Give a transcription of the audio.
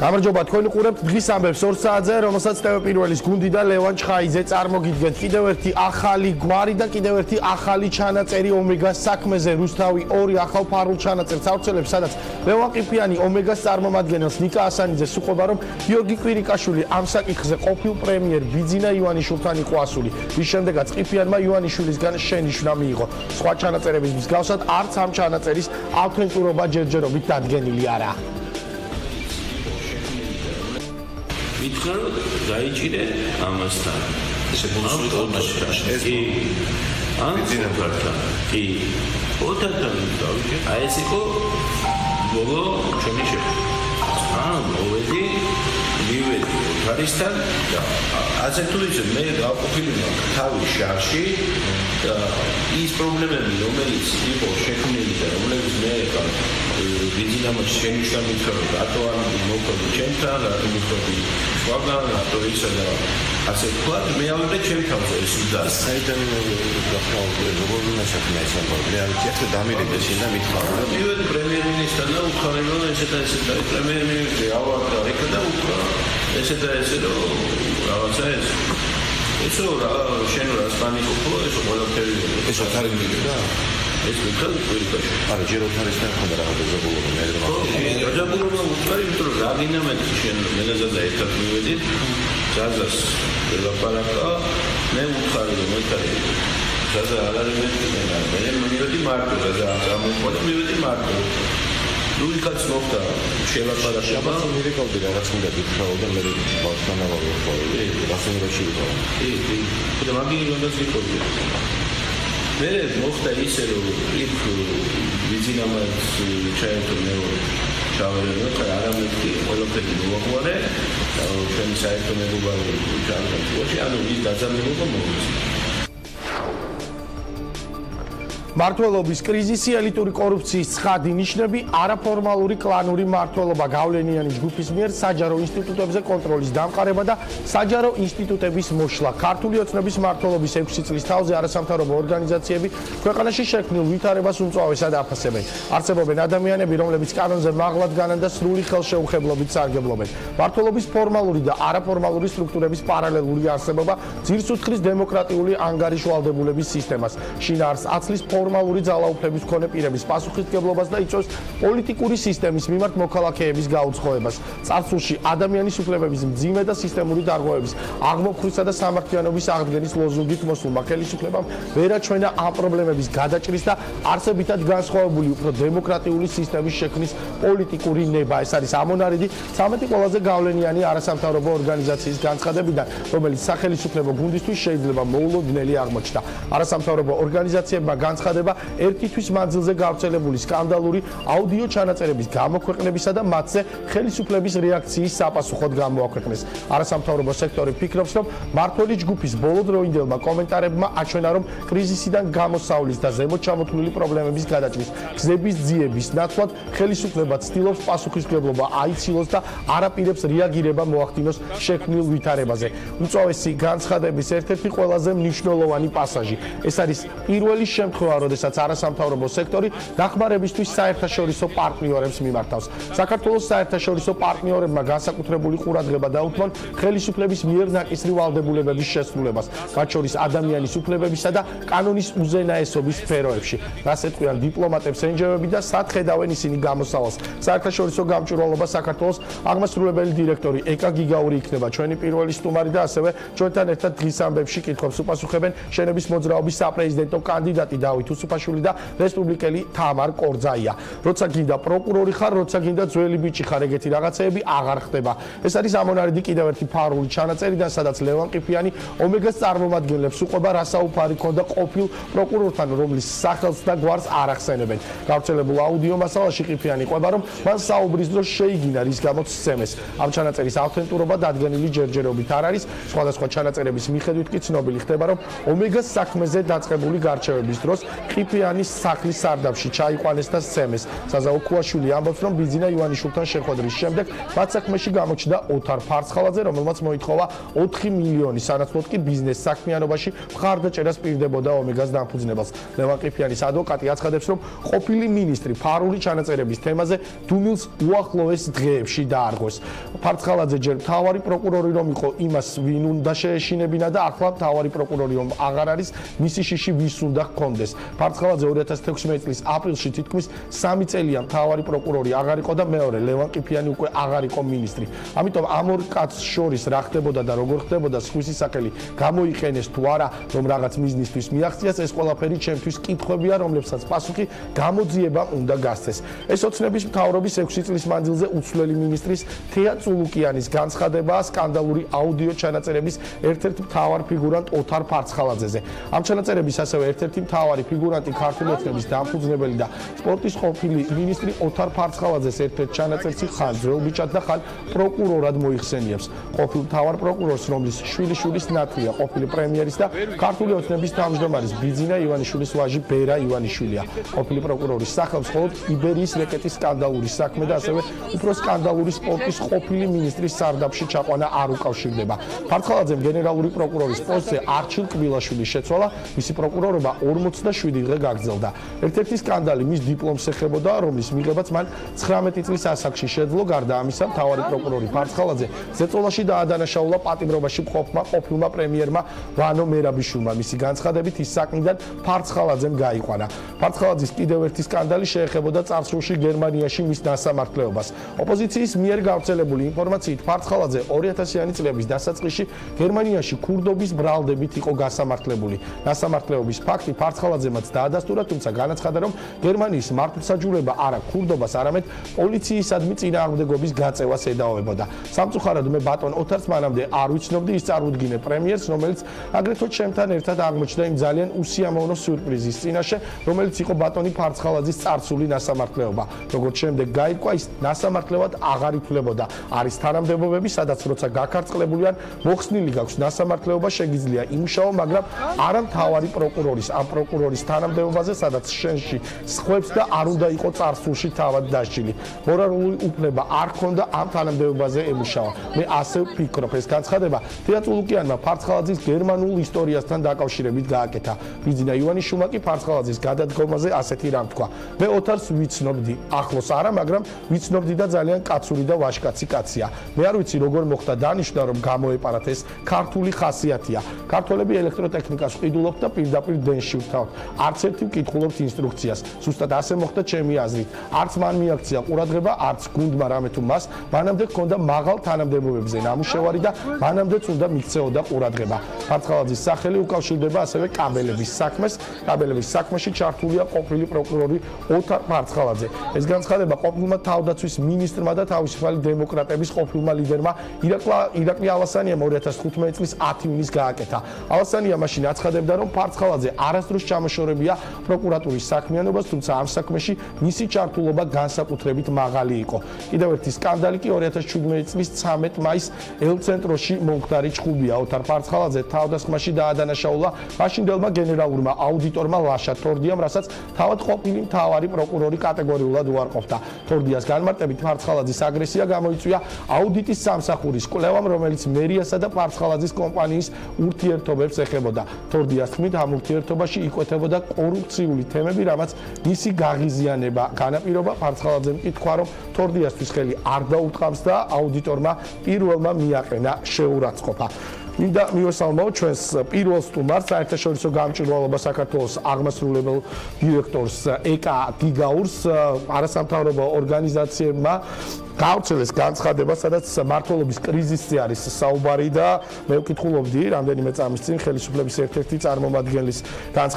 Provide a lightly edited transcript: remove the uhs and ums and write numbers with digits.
გამარჯობა, თქვენ უყურებთ დღის ამბებს 2 საათზე, რომელსაც TV პირველის გუნდი და ლევან ჩხაიძე წარმოგიდგენთ. კიდევ ერთი ახალი გვარი და კიდევ ერთი ახალი ჩანაწერი ომეგას საქმეზე. რუსთავი 2 ახალ ფარულ ჩანაწერს ავრცელებს, სადაც ლევან ყიფიანი ომეგას წარმომადგენელს ნიკა ასანიძეს უყვება, რომ გიორგი კვირიკაშვილი ამ საკითხზე ყოფილ პრემიერ ბიძინა ივანიშვილთან იყო ასული. ის შემდეგაც ყიფიანმა ივანიშვილისგან შენიშვნა მიიღო. სხვა ჩანაწერების მსგავსად არც ამ ჩანაწერის ავთენტურობა ჯერჯერობით დადგენილი არაა. Mitro დაიჭირე ამასთან. ესე ბუნსუიტონაში. კი. ოთათან დავიჭირე. აი ეს იყო ბოლო ჩემი შეფასება. მოვედი, მივედი ოთარისთან და ასე თუ ისე მე გავყოფილი მაქვს თავის შარში და ის პრობლემები, რომელიც იყო შექმნილი და რომლებიც მე ბიძინამაც შენიშნა მითხრა, რატო არ მოხდა ჩემთან, რატო მიხვდი სხვაგან, რატო ისა და ასე თქვა, მე ავიღე ჩემ თავზე ეს და საიდან გახავდა როგორ უნდა საქმე ეს ამბავი, რეალიტეტი ახლა დამირეკე შენ და მითხრა, რომ მივედი პრემიერ-მინისტრთან და უთხარი, რომ ესე და ესე და პრემიერ-მინისტრი ავარდა იქ და უთხრა, ესე და ესე რომ რაღაცა ესო რა შენ რა სპანიკო ესო ყველაფერი ეს ოთარი მიგდა ეს ვიქა კვირიკაში არა ჯერ ოთარისთან ხონდა რაღაც ზაბულობა მე რა ზაბულობა უთხარი იმიტომ რომ რა დინამეთი შენ მეგაზადა ერთად მივედით ზაზას ველაპარაკა მე უთხარი რომ მოიწარი ზაზა არ არის მე მივედი მარტო ზაზა ამოყვა მივედი მარტო ლუიკაც მოხდა შელაპარაკება მირეკავდი რაღაც უნდა გითხრაო და მე ბავშვანავარ ვიყავი რასენროში ვიყავი კი და მაგინი როდესაც ვიყავი მე მოხდა ისე რომ იქ ბიძინამაც ჩაერთო მეორე ჩავერე და არამეთქი ყველაფერი მოვაყარე და ჩვენი საერთო მეგობარი ჩავერთო ანუ ის დაძაბულობა მოხდა მართლობის კრიზისი, ელიტური კორუფციის ცხადი ნიშნები, არაფორმალური კლანური მართლობა, გავლენიანი ჯგუფის მიერ საჯარო ინსტიტუტებზე კონტროლის დამყარება და საჯარო ინსტიტუტების მოშლა. ქართული ოცნების მართლობის 6 წლის თავზე არასამთავრობო ორგანიზაციები ქვეყანაში შექმნილ ვითარებას უმწვავესად აფასებენ. არსებობენ ადამიანები, რომლებიც კანონზე მაღლად განან და სრული ხელშეუხებლობით სარგებლობენ. მართლობის ფორმალური და არაფორმალური სტრუქტურების პარალელური არსებობა ძირს უთხრის დემოკრატიული ანგარიშვალდებულების სისტემას. შინაარსს აცლის ფორმალური ძალაუფლების მქონე პირების პასუხისმგებლობას და იწვევს პოლიტიკური სისტემის მიმართ მოქალაქეების გაუცხოებას. წარსულში ადამიანის უფლებების მძიმე და სისტემური დარღვევების აღმოფხვისა და სამართლიანობის აღდგენის ლოზუნგით მოსულმა ხელისუფლებამ ვერაჩვენა ამ პრობლემების გადაჭრის და არსებითად განსხვავებული უფრო დემოკრატიული სისტემის შექმნის პოლიტიკური ნება. ეს არის ამონარიდი 13 ყველაზე გავლენიანი არასამთავრობო ორგანიზაციის განცხადებიდან, რომელიც სახელისუფლებო გუნდისთვის შეიძლება მოულოდნელი აღმოჩნდა. არასამთავრობო ორგანიზაციებმა განცხადება ერთი თვის მანძილზე გავრცელებული სკანდალური აუდიო ჩანაწერების გამოქვეყნებისა და მათზე ხელისუფლების რეაქციის საპასუხოდ გამოაქვეყნეს. არასამთავრობო სექტორი ფიქრობს, რომ მმართველი ჯგუფის ბოლოდროინდელმა კომენტარებმა აჩვენა, რომ კრიზისიდან გამოსავლის და ზემოთ ჩამოთვლილი პრობლემების გადაჭრის გზების ძიების ნაცვლად ხელისუფლება ცდილობს პასუხისმგებლობა აიცილოს და არაპირებს რეაგირება მოახდინოს შექმნილ ვითარებაზე. უწვავესი განცხადების ერთ-ერთი ყველაზე მნიშვნელოვანი პასაჟი. ეს არის პირველი შემთხვევა, როდესაც არასამთავრობო სექტორი დახმარებისთვის საერთაშორისო პარტნიორებს მიმართავს. საქართველოს საერთაშორისო პარტნიორებმა განსაკუთრებული ყურადღება დაუთმონ ხელისუფლების მიერ ნაკისრი ვალდებულებების შესრულებას, მათ შორის ადამიანის უფლებებისა და კანონის უზენაესობის სფეროებში. რას ეტყვიან დიპლომატებს ენჯოები და სად ხედავენ ისინი გამოსავალს. საერთაშორისო გამჭვირვალობა საქართველოს აღმასრულებელი დირექტორი ეკა გიგაური იქნება ჩვენი პირველი სტუმარი და ასევე ჩვენთან ერთად დღის ამბებში კითხვებს უპასუხებენ შენების მოძრაობის საპრეზიდენტო კანდიდატი დავით უსუფაშვილი და რესპუბლიკელი თამარ კორძაია. როცა გინდა პროკურორი ხარ, როცა გინდა ძველი ბიჭი ხარ, ეგეთი რაღაცეები აღარ ხდება. ეს არის ამონარიდი კიდევ ერთი ფარული ჩანაწერიდან, სადაც ლევან ყიფიანი ომეგას წარმომადგენლებს უყვება, რასაუფარი ქონდა ყოფილ პროკურორთან, რომლის სახელს და გვარს არ ახსენებენ. გავრცელებულ აუდიო მასალაში ყიფიანი ყვება, რომ მან საუბრის დროს შეიგინა, რის გამოც სცემეს. ამ ჩანაწერის ავთენტურობა დადგენილი ჯერჯერობით არ არის. სხვადასხვა ჩანაწერების მიხედვით კი ცნობილი ხდება, რომ ომეგას საქმეზე დაწყებული გარჩევების დროს ყიფიანის სახლის სარდაფში ჩაიყვანეს და სცემეს. საზავო ქუაშვილი ამბობს, რომ ბიძინა ივანიშვილთან შეხვედრის შემდეგ მათ საქმეში გამოჩნდა ოთარ ფარცხალაძე, რომელმაც მოითხოვა 4 მილიონი, სანაცვლოდ კი ბიზნეს საქმიანობაში მხარდაჭერას პირდებოდა ომეგას დამფუძნებელს. ლევან ყიფიანის ადვოკატი აცხადებს, რომ ყოფილი მინისტრი ფარული ჩანაწერების თემაზე დუმილს უახლოეს დღეებში დაარღვეს. ფარცხალაძე ჯერ მთავარი პროკურორი რომ იყო, იმას ვინ უნდა შეეშინებინა და ახლა მთავარი პროკურორი რომ აღარ არის, მისი შიში ვის უნდა ჰქონდეს. ფარცხალაძე 2016 წლის აპრილში თითქმის 3 წელია მთავარი პროკურორი აღარ იყო და მეორე ლევან ყიფიანი უკვე აღარ იყო მინისტრი. ამიტომ ამ ორ კაცს შორის რა ხდებოდა და როგორ ხდებოდა სხვისი სახელი გამოიყენეს თუ არა, რომ რაღაც მიზნისთვის მიაღწიას, ეს ყველაფერი ჩემთვის კითხვებია, რომლებსაც პასუხი გამოძიება უნდა გასცეს. ეს ოცნების მთავრობის 6 წლის მანძილზე უცვლელი მინისტრის თეა წულუკიანის განცხადებაა სკანდალური აუდიო ჩანაწერების ერთ-ერთ მთავარ ფიგურანტ ოთარ ფარცხალაძეზე. ამ ჩანაწერების ასევე ერთ-ერთი მთავარი ფიგურანტი ქართული ოცნების დამფუძნებელი და სპორტის ყოფილი მინისტრი ოთარ ფარცხალაძეს ერთ-ერთ ჩანაწერს ხან ძველბიჭად და ხან პროკურორად მოიხსენიებს. ყოფილ მთავარ პროკურორს, რომლის შვილიშვილის ნათლია ყოფილი პრემიერის და ქართული ოცნების თავმჯდომარის ბიძინა ივანიშვილის ვაჟი ბერა ივანიშვილია. ყოფილი პროკურორის სახელს მხოლოდ იბერიის რეკეტის სკანდალური საქმე და ასევე უფრო სკანდალური სპორტის ყოფილი მინისტრის სარდაფში ჩაყვანა არ უკავშირდება. ფარცხალაძემ გენერალური პროკურორის პოსტზე არჩილ კბილაშვილი შეცვალა, მისი პროკურორობა 47 დღე გაგრძელდა. ერთ-ერთი სკანდალი მის დიპლომს ეხებოდა, რომლის მიღებაც მან 19 წლის ასაკში შეძლო. გარდა ამისა, მთავარი პროკურორი ფარცხალაძე ზეწოლაში დაადანაშაულა პატიმრობაში მყოფმა ყოფილმა პრემიერმა ვანო მერაბიშვილმა. მისი განცხადებით ის საქმიდან ფარცხალაძემ გაიყვანა. ფარცხალაძის კიდევ ერთი სკანდალი შეეხებოდა წარსულში გერმანიაში მის დასამართლეობას. ოპოზიციის მიერ გავრცელებული ინფორმაციით ფარცხალაძე 2000-იანი წლების დასაწყისში გერმანიაში ქურდობის ბრალდებით იყო გასამართლებული. დასამართლეობის ფაქტი ფარცხალაძემაც დაადასტურა, თუმცა განაცხადა, რომ გერმანიის მართლმსაჯულება არა ქურდობას, არამედ პოლიციისადმი წინააღმდეგობის გაწევას ედაობებოდა. სამწუხაროდ მე ბატონ ოთარს მანამდე არ ვიცნობდი, ის წარუდგინე პრემიერს, რომელიც აგრეთვე ჩემთან ერთად აღმოჩნდა იმ ძალიან უსიამოვნო სიურპრიზის წინაშე, რომელიც იყო ბატონი ფარცხალაძის წარსული დასამართლეობა. როგორც შემდეგ გაიგო, ის დასამართლევად აღარ ითვლებოდა. არის თანამდებობები, სადაც როცა გაქარწყლებული ან მოხსნილი გაქვს დასამართლეობა, შეგიძლია იმუშაო, მაგრამ არა მთავარი პროკურორის, ამ პროკურორის თანამდებობაზე, სადაც შენში სხვებს და არ უნდა იყო წარსულში თავად დასჯილი. მორალური უფლება არ ჰქონდა ამ თანამდებობაზე ემუშავა. მე ასე ვფიქრობ, ეს განცხადება თეა წულუკიანმა ფარცხალაძის გერმანულ ისტორიასთან დაკავშირებით გააკეთა. ბიძინა ივანიშვილმა კი ფარცხალაძის გადადგომაზე ასეთი რამ თქვა. მე ოთარს ვიცნობდი, ახლოს არა, მაგრამ ვიცნობდი და ძალიან კაცური და ვაჟკაცი კაცია. მე არ ვიცი როგორ მოხდა დანიშნა, რომ გამოეპარათ, ეს ქართული ხასიათია. ქართველები ელექტროტექნიკას ვყიდულობთ და პირდაპირ დენში ვთავთ. არც ერთი ვკითხულობთ ინსტრუქციას. ზუსტად ასე მოხდა ჩემი აზრით. არც მან მიაქცია ყურადღება, არც გუნდმა რამე თუ მას მანამდე ჰქონდა მაღალ თანამდებობებზე ნამუშევარი და მანამდეც უნდა მიქცეოდა ყურადღება. ფარცხალაძის სახელი უკავშირდება ასევე კაბელების საქმეს. კაბელების საქმეში ჩართულია ყოფილი პროკურორი ოთარ ფარცხალაძე. ეს განცხადება ყოფილმა თავდაცვის მინისტრმა და თავისუფალი დემოკრატების ყოფილმა ლიდერმა ირაკლი ალასანიამ 2015 წლის 10 ივნის გააკეთა. ალასანია მაშინ აცხადებდა, რომ ფარცხალაძე არასდროს ჩამოშორებია პროკურატურის საქმიანობას, თუმცა ამ საქმეში მისი ჩართულობა განსაკუთრებით მაღალი იყო. კიდევ ერთი სკანდალი კი 2017 წლის 13 მაისს ელცენტროში მომხდარი ჭხუბია. ოთარ ფარცხალაძე თავდასხმაში დაადანაშაულა მაშინდელმა გენერალურმა აუდიტორმა ლაშა თორდიამ, რასაც თავად ყოფილი მთავარი პროკურორი კატეგორიულად უარყოფდა. თორდიას განმარტებით ფარცხალაძის აგრესია გამოიწვია აუდიტის სამსახურის კვლევამ, რომელიც მერიასა და ფარცხალაძის კომპანიის ურთიერთობებს ეხებოდა. თორდიას თქმით, ამ ურთიერთობაში იკვეთებოდა კორუფციული თემები, რამაც მისი გაღიზიანება განაპირობა. ფარცხალაძემ კი თქვა, რომ თორდიასთვის ხელი არ დაუთყამს და აუდიტორმა პირველმა მიაყენა შეურაცხყოფა. მინდა მივესალმო ჩვენს პირველ სტუმარს, საერთაშორისო გამჭვირვალობა საქართველოს აღმასრულებელ დირექტორს ეკა გიგაურს, არასამთავრობო ორგანიზაციებმა გავრცელეს განცხადება, სადაც მმართველობის კრიზისზე არის საუბარი და მე ვკითხულობდი რამდენიმე წამის წინ ხელისუფლების ერთ-ერთი წარმომადგენლის განცხადება